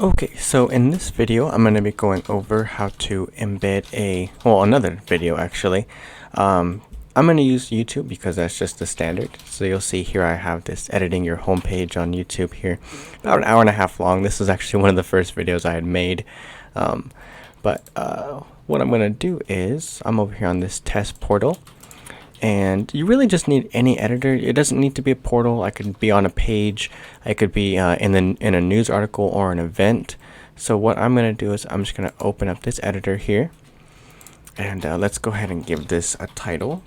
Okay, so in this video, I'm going to be going over how to embed another video actually. I'm going to use YouTube because that's just the standard. So you'll see here I have this editing your homepage on YouTube here, about an hour and a half long. This is actually one of the first videos I had made. But what I'm going to do is I'm over here on this test portal. And you really just need any editor. It doesn't need to be a portal. I could be on a page. I could be in a news article or an event. So what I'm going to do is I'm just going to open up this editor here. And let's go ahead and give this a title.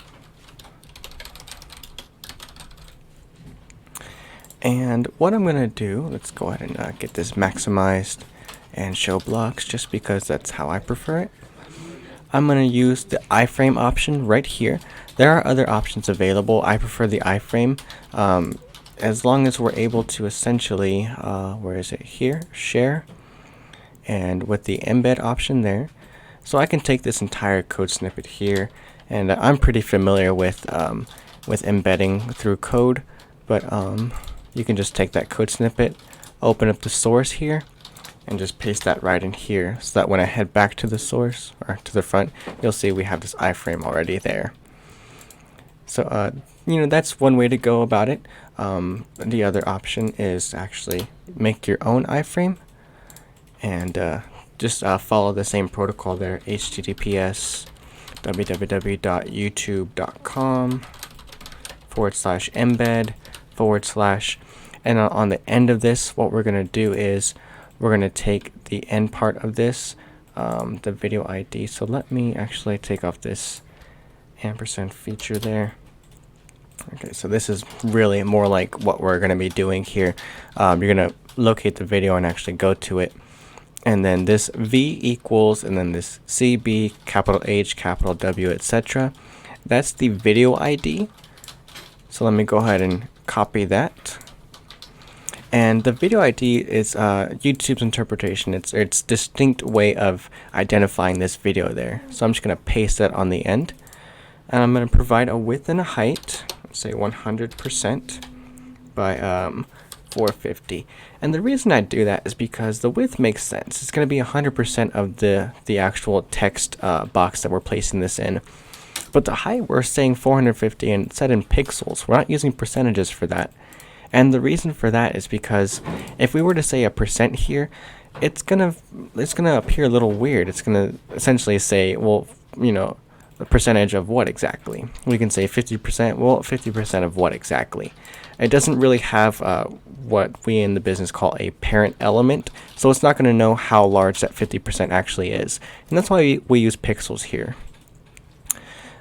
And what I'm going to do, let's go ahead and get this maximized and show blocks just because that's how I prefer it. I'm going to use the iframe option right here. There are other options available. I prefer the iframe as long as we're able to essentially, where is it here? Share. And with the embed option there. So I can take this entire code snippet here. And I'm pretty familiar with embedding through code. But you can just take that code snippet, open up the source here, and just paste that right in here so that when I head back to the source or to the front, you'll see we have this iframe already there. So, that's one way to go about it. The other option is actually make your own iframe and just follow the same protocol there, https www.youtube.com/embed/ and on the end of this, what we're going to do is we're going to take the end part of this, the video ID. So let me actually take off this ampersand feature there. Okay, so this is really more like what we're going to be doing here. You're going to locate the video and actually go to it. And then this V equals, and then this CB, capital H, capital W, etc. That's the video ID. So let me go ahead and copy that. And the video ID is YouTube's interpretation. It's distinct way of identifying this video there. So I'm just going to paste that on the end. And I'm going to provide a width and a height, let's say 100% by 450. And the reason I do that is because the width makes sense. It's going to be 100% of the actual text box that we're placing this in. But the height, we're saying 450 and it's set in pixels. We're not using percentages for that. And the reason for that is because if we were to say a percent here, it's gonna appear a little weird. It's gonna essentially say, well, the percentage of what exactly? We can say 50%. Well, 50% of what exactly? It doesn't really have what we in the business call a parent element, so it's not going to know how large that 50% actually is. And that's why we use pixels here.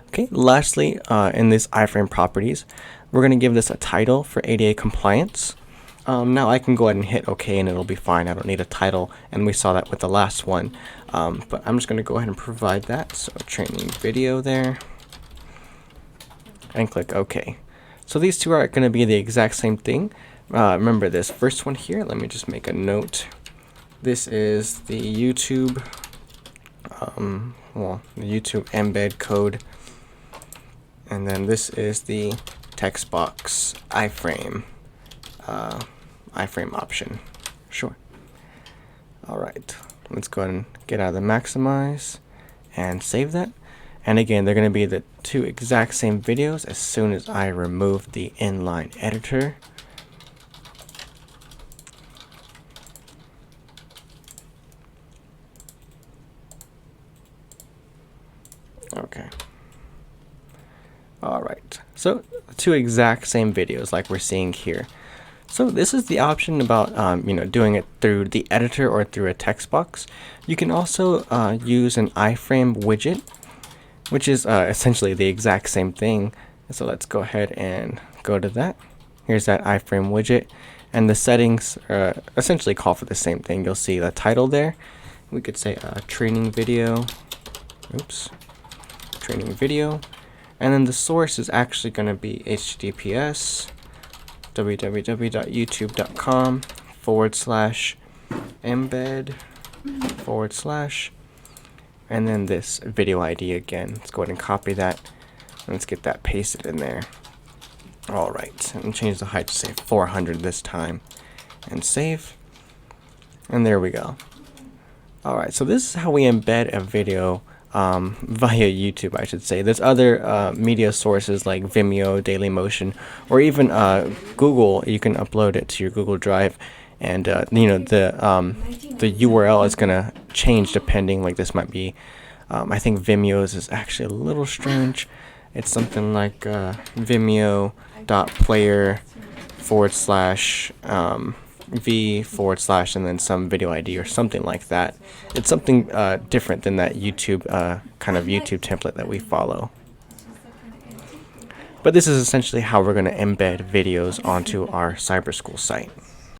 Okay, lastly, in these iframe properties, we're going to give this a title for ADA compliance. Now I can go ahead and hit OK and it'll be fine. I don't need a title, and we saw that with the last one. But I'm just going to go ahead and provide that. So training video there, and click OK. So these two are going to be the exact same thing. Remember this first one here. Let me just make a note. This is the YouTube, the YouTube embed code, and then this is the text box iframe option. Sure. All right, let's go ahead and get out of the maximize and save that. And again, they're going to be the two exact same videos as soon as I remove the inline editor. Okay. All right, so two exact same videos like we're seeing here. So this is the option about doing it through the editor or through a text box. You can also use an iframe widget, which is essentially the exact same thing. So let's go ahead and go to that. Here's that iframe widget, and the settings essentially call for the same thing. You'll see the title there. We could say training video. Oops, training video. And then the source is actually going to be https www.youtube.com/embed/ and then this video ID again. Let's go ahead and copy that. Let's get that pasted in there. All right, and change the height to say 400 this time, and save. And there we go. Alright, so this is how we embed a video via YouTube, I should say. There's other media sources like Vimeo, Dailymotion, or even Google. You can upload it to your Google Drive, and you know, the URL is gonna change depending. Like this might be, I think Vimeo's is actually a little strange. It's something like Vimeo.player / v / and then some video ID or something like that. It's something different than that YouTube kind of YouTube template that we follow. But this is essentially how we're going to embed videos onto our Cyberschool site.